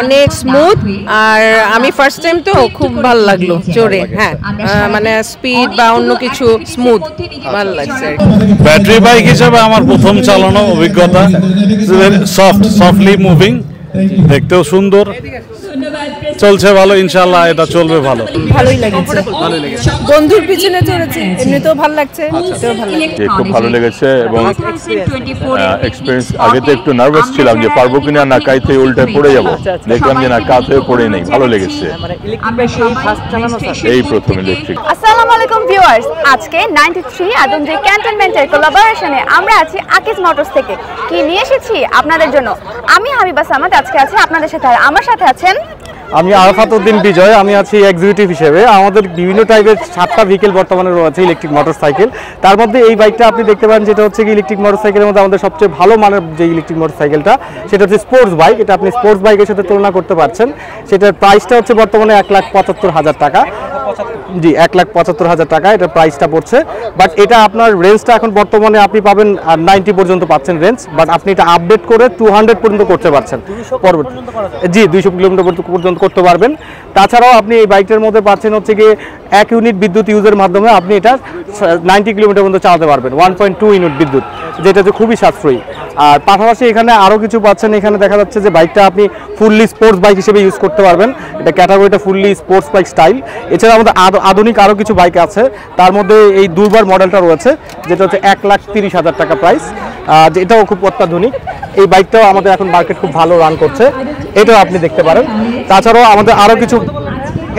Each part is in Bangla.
অনেক স্মুথ, আর আমি ফার্স্ট টাইম তো খুব ভালো লাগলো চড়ে। হ্যাঁ, মানে স্পিড বা অন্য কিছু স্মুথ ভালো লাগছে। ব্যাটারি বাইক হিসেবে আমার প্রথম চালানো অভিজ্ঞতা, সফটলি মুভিং, দেখতেও সুন্দর, চলছে ভালো, ইনশাআল্লাহ এটা চলবে ভালো। ভালোই লেগেছে, বন্ধুর পিছনে চড়েছি, এমনিতেও ভালো লাগছে, এটাও ভালো লাগছে। খুব ভালো লেগেছে এবং এক্সপেরিয়েন্স, আগে তো একটু নার্ভাস ছিলাম যে পারবো কিনা, না কাইতে উল্টে পড়ে যাবো, দেখলাম যে না কাত হয়ে পড়ে নেই, ভালো লেগেছে। এই প্রথম ইলেকট্রিক। আসসালামু আলাইকুম ভিউয়ার্স, আজকে 93 আদমজী ক্যান্টনমেন্টের কোলাবোরেশনে আমরা আছি আকিজ মোটরস থেকে। কি নিয়ে এসেছি আপনাদের জন্য, আমি হাবিবা সামাদ আজকে আছি আপনাদের সাথে। আর আমার সাথে আছেন আমি আরাফাত উদ্দিন বিজয়, আমি আছি এক্সিকিউটিভ হিসেবে। আমাদের বিভিন্ন টাইপের 7টা ভেহিকেল বর্তমানে রয়েছে ইলেকট্রিক মোটরসাইকেল। তার মধ্যে এই বাইকটা আপনি দেখতে পারেন, যেটা হচ্ছে কি ইলেকট্রিক মোটরসাইকেলের মধ্যে আমাদের সবচেয়ে ভালো মানের যে ইলেকট্রিক মোটরসাইকেলটা, সেটা হচ্ছে স্পোর্টস বাইক। এটা আপনি স্পোর্টস বাইকের সাথে তুলনা করতে পারছেন। সেটার প্রাইসটা হচ্ছে বর্তমানে 1,75,000 টাকা। জি, 1,75,000 টাকা এটার প্রাইসটা পড়ছে। বাট এটা আপনার রেঞ্জটা এখন বর্তমানে আপনি পাবেন 90 পর্যন্ত পাচ্ছেন রেঞ্জ, বাট আপনি এটা আপডেট করে 200 পর্যন্ত করতে পারছেন। জি, 200 কিলোমিটার পর্যন্ত করতে পারবেন। তাছাড়াও আপনি এই বাইকটার মধ্যে পাচ্ছেন হচ্ছে গিয়ে 1 ইউনিট বিদ্যুৎ ইউজের মাধ্যমে আপনি এটা 90 কিলোমিটার পর্যন্ত চালাতে পারবেন, 1.2 ইউনিট বিদ্যুৎ, যেটা হচ্ছে খুবই সাশ্রয়ী। আর পাশাপাশি এখানে আরও কিছু পাচ্ছেন। এখানে দেখা যাচ্ছে যে বাইকটা আপনি ফুললি স্পোর্টস বাইক হিসেবে ইউজ করতে পারবেন। এটা ক্যাটাগরিটা ফুললি স্পোর্টস বাইক স্টাইল। এছাড়া আমাদের আধুনিক আরও কিছু বাইক আছে, তার মধ্যে এই দুর্বার মডেলটা রয়েছে, যেটা হচ্ছে 1,30,000 টাকা প্রাইস, এটাও খুব অত্যাধুনিক। এই বাইকটাও আমাদের এখন মার্কেট খুব ভালো রান করছে, এটাও আপনি দেখতে পারেন। তাছাড়াও আমাদের আরও কিছু,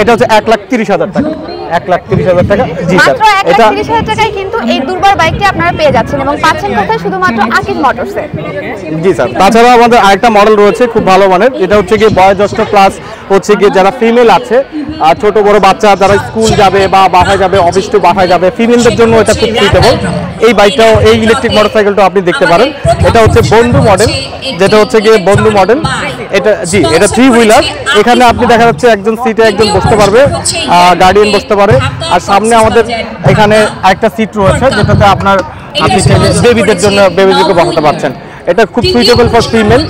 এটা হচ্ছে 1,30,000 টাকা, 1,30,000 টাকা। জি স্যার, এটা 1,30,000 টাকায় কিন্তু এই দুর্বার বাইকটি আপনারা পেয়ে যাচ্ছেন এবং পাচ্ছেন কোথায়, শুধুমাত্র আকিজ মোটরসে। জি স্যার। তাছাড়াও আমাদের আরেকটা মডেল রয়েছে খুব ভালো মানের, এটা হচ্ছে গিয়ে বয়োজ্যেষ্ঠ প্লাস হচ্ছে গিয়ে যারা ফিমেল আছে, আর ছোট বড় বাচ্চা যারা স্কুল যাবে বা বাসায় যাবে, অফিস টু বাসায় যাবে, ফিমেলদের জন্য এটা খুব সুইটেবল। এই বাইকটাও, এই ইলেকট্রিক মোটরসাইকেলটাও আপনি দেখতে পারেন। এটা হচ্ছে বন্ধু মডেল, যেটা হচ্ছে গিয়ে বন্ধু মডেল। এটা জি, এটা 3 হুইলার। এখানে আপনি দেখা যাচ্ছে একজন সিটে একজন বসতে পারবে, গার্ডিয়ান বসতে পারে। আর সামনে আমাদের এখানে একটা সিট রয়েছে, যেটাতে আপনি বেবিদের জন্য বেবিদেরকে বসাতে পারছেন। এটা খুব suitable for female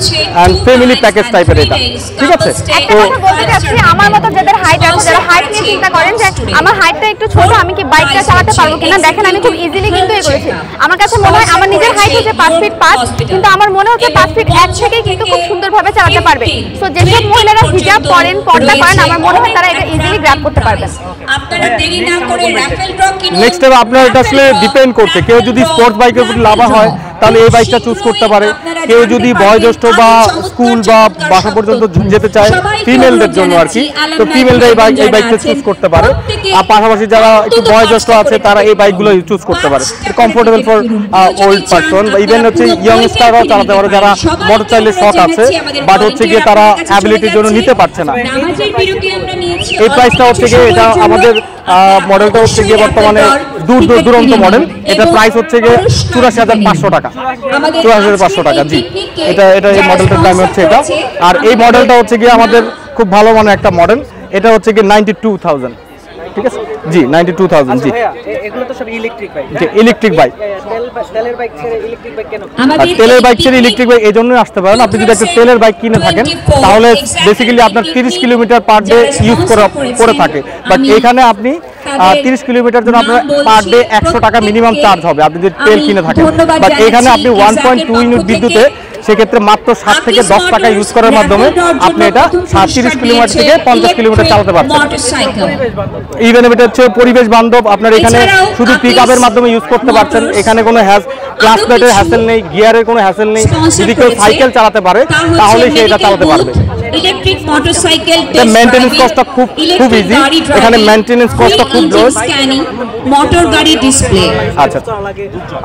and family package টাইপের এটা, ঠিক আছে। তো বলতে চাচ্ছি, আমার মতো যাদের হাইট আছে, যারা হাইট নিয়ে চিন্তা করেন যে আমার হাইটটা একটু ছোট, আমি কি বাইকটা চালাতে পারবো কিনা, দেখেন আমি খুব ইজিলি কিন্তু এগোছি। আমার কাছে মনে হয়, আমার নিজের হাইট হচ্ছে 5 ফিট 5, কিন্তু আমার মনে হচ্ছে 5 ফিট 1 থেকেই কিন্তু খুব সুন্দরভাবে চালাতে পারবে। সো যেসব মহিলারা হিজাব পরেন, পর্দা করেন, আমার মনে হয় তারা এটা ইজিলি গ্র্যাব করতে পারবেন। আপনারা দেরি না করে রাফেল ড্র কিনুন। নেক্সট টাইম আপনার এটা আসলে ডিপেন্ড করছে, কেউ যদি স্পোর্টস বাইকের উপর লাভা হয় তাহলে এই বাইকটা চুজ করতে পারে। কেউ যদি বয়োজ্যেষ্ঠ বা স্কুল বা বাসা পর্যন্ত যেতে চায়, ফিমেলদের জন্য আর কি, তো ফিমেলরা এই বাইকটা চুজ করতে পারে। আর পাশাপাশি যারা একটু বয়োজ্যেষ্ঠ আছে তারা এই বাইকগুলো চুজ করতে পারে। কমফোর্টেবল ফর ওল্ড পারসন বা ইভেন হচ্ছে ইয়ংস্টাররাও চালাতে পারে, যারা মোটর চাইলে শখ আছে বাট হচ্ছে গিয়ে তারা অ্যাবিলিটির জন্য নিতে পারছে না। এই প্রাইসটা হচ্ছে গিয়ে, এটা আমাদের মডেলটা হচ্ছে গিয়ে বর্তমানে দুরন্ত মডেল। এটা প্রাইস হচ্ছে গিয়ে 84,500 টাকা, 84,500 টাকা। জি, এটা এই মডেলটার দাম হচ্ছে এটা। আর এই মডেলটা হচ্ছে গিয়ে আমাদের খুব ভালো মানের একটা মডেল, এটা হচ্ছে গিয়ে 92,000, ঠিক আছে। জি, 92,000। জি, এগুলো তো সব ইলেকট্রিক বাইক। জি, ইলেকট্রিক বাইক। তেলের বাইক ছেড়ে ইলেকট্রিক বাইক কেন? তেলের বাইক ছেড়ে ইলেকট্রিক বাইক এই জন্যই আসতে পারেন, আপনি যদি একটা তেলের বাইক কিনে থাকেন তাহলে বেসিক্যালি আপনার 30 কিলোমিটার পার ডে ইউজ করে থাকে। বাট এখানে আপনি 30 কিলোমিটার জন্য আপনার পার ডে 100 টাকা মিনিমাম চার্জ হবে আপনি যদি তেল কিনে থাকেন। বাট এখানে আপনি 1.2 ইউনিট বিদ্যুতে সেক্ষেত্রে মাত্র 7 থেকে 10 টাকা ইউজ করার মাধ্যমে আপনি এটা 30 কিলোমিটার থেকে 50 কিলোমিটার চালাতে পারছেন। ইভেন এটা হচ্ছে পরিবেশ বান্ধব, আপনার এখানে শুধু পিক আপের মাধ্যমে ইউজ করতে পারছেন। এখানে কোনো ক্লাস প্লেটের হ্যাসেল নেই, গিয়ারের কোনো হ্যাসেল নেই। যদি কেউ সাইকেল চালাতে পারে তাহলে সে এটা চালাতে পারবে। ইলেকট্রিক মোটরসাইকেল মেইনটেনেন্স কস্টটা খুব ইজি, এখানে মেইনটেনেন্স কস্টটা খুব লো। মোটর গাড়ি ডিসপ্লে। আচ্ছা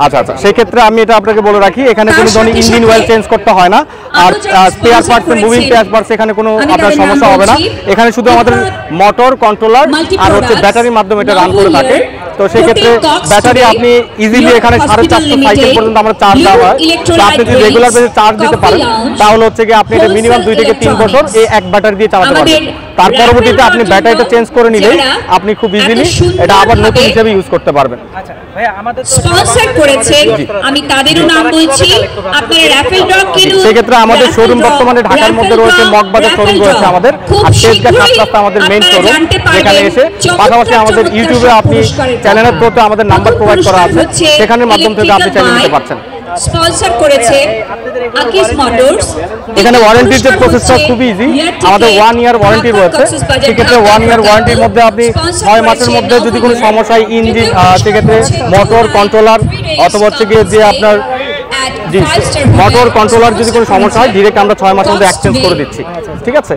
আচ্ছা, সেই ক্ষেত্রে আমি এটা আপনাকে বলে রাখি, এখানে কোনো ধরনের ইঞ্জিন অয়েল চেঞ্জ করতে হয় না। আর spare parts, moving spare parts এখানে কোনো আপনার সমস্যা হবে না। এখানে শুধু আমাদের মোটর কন্ট্রোলার আর হচ্ছে ব্যাটারির মাধ্যমে এটা রান করে থাকে। তো সেই ক্ষেত্রে ব্যাটারি আপনি ইজিলি এখানে 450 সাইকেল পর্যন্ত আমরা চার্জ দেওয়া হয়। তো আপনি যদি রেগুলার বেসে চার্জ দিতে পারেন তাহলে হচ্ছে কি আপনি এটা মিনিমাম 2 থেকে 3 বছর এই এক ব্যাটারি দিয়ে চালাতে পারবেন। তার পরবর্তীতে আপনি ব্যাটারিটা চেঞ্জ করে নিলে আপনি খুব ইজিলি এটা আবার নতুন হিসেবে ইউজ করতে পারবেন। আচ্ছা ভাইয়া আমাদের তো স্পন্সর করেছেন, আমি তাদেরও নাম বলছি। আপনারা রাফেল ড্র কিনুন। সেক্ষেত্রে আমাদের শোরুম বর্তমানে ঢাকার মধ্যে রয়েছে, মগবাজার শোরুম রয়েছে আমাদের, আর তেজগাঁ 7 রাস্তা আমাদের মেইন শোরুম, যেখানে এসে পাশাপাশি আমাদের ইউটিউবে আপনি চ্যানেলের থ্রুতে আমাদের নাম্বার প্রোভাইড করা আছে, সেখানের মাধ্যম থেকে আপনি চ্যানেল নিতে পারছেন। স্পন্সর করেছে আকিস মোটরস। এখানে ওয়ারেন্টির যে প্রসেসটা খুবই ইজি, আমাদের 1 ইয়ার ওয়ারেন্টি রয়েছে। সেক্ষেত্রে 1 ইয়ার ওয়ারেন্টির মধ্যে আপনি 6 মাসের মধ্যে যদি কোনো সমস্যা হয়, ইঞ্জিন, সেক্ষেত্রে মোটর কন্ট্রোলার অথবা হচ্ছে গিয়ে যে আপনার মোটর কন্ট্রোলার যদি কোনো সমস্যা হয়, ডিরেক্ট আমরা 6 মাসের মধ্যে এক্সচেঞ্জ করে দিচ্ছি, ঠিক আছে।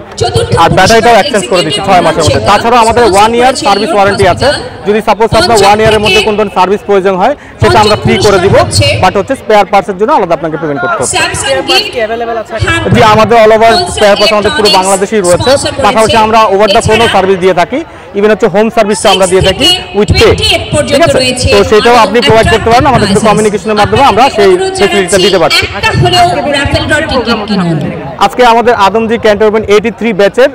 আর ব্যাটারিটাও এক্সচেঞ্জ করে দিচ্ছি 6 মাসের মধ্যে। তাছাড়াও আমাদের 1 ইয়ার সার্ভিস ওয়ারেন্টি আছে। যদি সাপোজ আপনার 1 ইয়ারের মধ্যে কোনো ধরনের সার্ভিস প্রয়োজন হয়, সেটা আমরা ফ্রি করে দিব, বাট হচ্ছে স্পেয়ার পার্টসের জন্য আলাদা আপনাকে পেমেন্ট করতে হবে। জি, আমাদের অল ওভার স্পেয়ার পার্টস আমাদের পুরো বাংলাদেশেই রয়েছে। পাশাপাশি আমরা ওভার দ্য ফোনও সার্ভিস দিয়ে থাকি, ইভেন হচ্ছে হোম সার্ভিসটা আমরা দিয়ে থাকি উইথ পে, ঠিক আছে। তো সেটাও আপনি প্রোভাইড করতে পারেন, আমাদের সাথে কমিউনিকেশনের মাধ্যমে আমরা সেই ফেসিলিটিটা দিতে পারছি। আজকে আমাদের আদমজি ক্যান্টনমেন্ট 83 ব্যাচের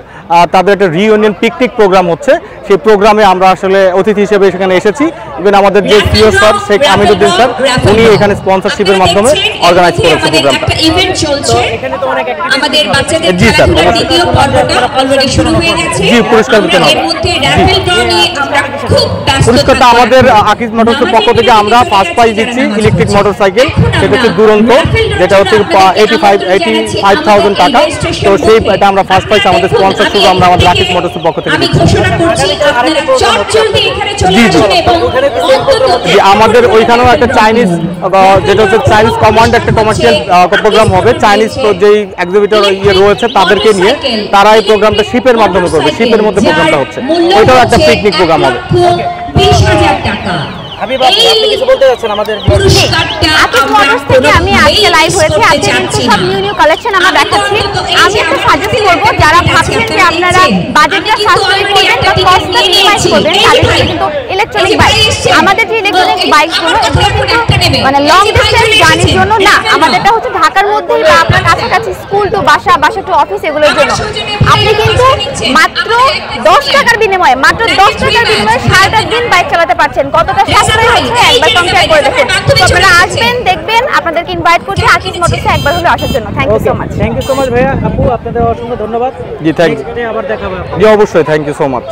তাদের একটা রিইউনিয়ন পিকনিক প্রোগ্রাম হচ্ছে। সেই প্রোগ্রামে আমরা আসলে অতিথি হিসেবে সেখানে এসেছি। ইভেন আমাদের যে CEO sir Sheikh Amiruddin sir, উনি এখানে স্পন্সরশিপের মাধ্যমে অর্গানাইজ করেছে প্রোগ্রামটা। ইভেন্ট চলছে আমাদের বাচ্চাদের জি স্যার, দ্বিতীয় পর্বটা অলরেডি শুরু হয়ে গেছে। জি, পুরস্কার বিতরণ হবে। এর মধ্যে রাফেল ড্র নিয়ে আমরা খুব ব্যস্ত। পুরস্কারটা আমাদের আকিস মোটরসের পক্ষ থেকে আমরা ফার্স্ট প্রাইজ দিচ্ছি ইলেকট্রিক মোটরসাইকেল, সেটা হচ্ছে দুরন্ত, যেটা হচ্ছে 85,000 টাকা। তো সেই এটা আমরা ফার্স্ট প্রাইজ আমাদের স্পন্সর শুধু আমরা আমাদের আকিস মোটরসের পক্ষ থেকে আমি দিচ্ছি। ঘোষণা করছি আপনারা চটজলদি এখানে চলে আসুন এবং যে আমাদের ওইখানেও একটা চাইনিজ, যেটা হচ্ছে চাইনিজ কমান্ড, একটা কমার্শিয়াল প্রোগ্রাম হবে। চাইনিজ যেই এক্সিবিটর রয়েছে তাদেরকে নিয়ে তারা এই প্রোগ্রামটা শিপের মাধ্যমে করবে, শিপের মধ্যে প্রোগ্রামটা হচ্ছে। ওইটাও একটা পিকনিক প্রোগ্রাম হবে। 20,000 টাকা। আপনি কিছু বলতে যাচ্ছেন আমাদের আকিস মোটরস থেকে আমি আজকে লাইভ হয়েছে। আজকে কিন্তু সব নিউ কালেকশন আমরা দেখাচ্ছি। আমি একটু সাজেস্ট করবো যারা ভাবছেন যে আপনারা বাজেটটা সাশ্রয় করবেন বা কস্টটা মিনিমাইজ করবেন, তাদের জন্য কিন্তু ইলেকট্রনিক বাইক। আমাদের যে ইলেকট্রনিক বাইকগুলো, এগুলো কিন্তু মানে লং ডিস্টেন্স জার্নির জন্য না, আমাদেরটা হচ্ছে ঢাকার মধ্যেই বা আপনার কাছাকাছি স্কুল টু বাসা, বাসা টু অফিস, এগুলোর জন্য। আপনি কিন্তু মাত্র 10 টাকার বিনিময়ে, মাত্র 10 টাকার বিনিময়ে সারাটা দিন বাইক চালাতে পারছেন। কতটা সাশ্রয় হচ্ছে একবার কম্পেয়ার করে দেখুন। তো আপনারা আসবেন, দেখবেন, আপনাদেরকে ইনভাইট করছি আকিস মোটরসে একবার হলে আসার জন্য। Thank you so much. Thank you so much ভাইয়া, আপু আপনাদের অসংখ্য ধন্যবাদ। জি, থ্যাংক আবার দেখা হবে। জি, অবশ্যই, থ্যাংক ইউ সো মাচ।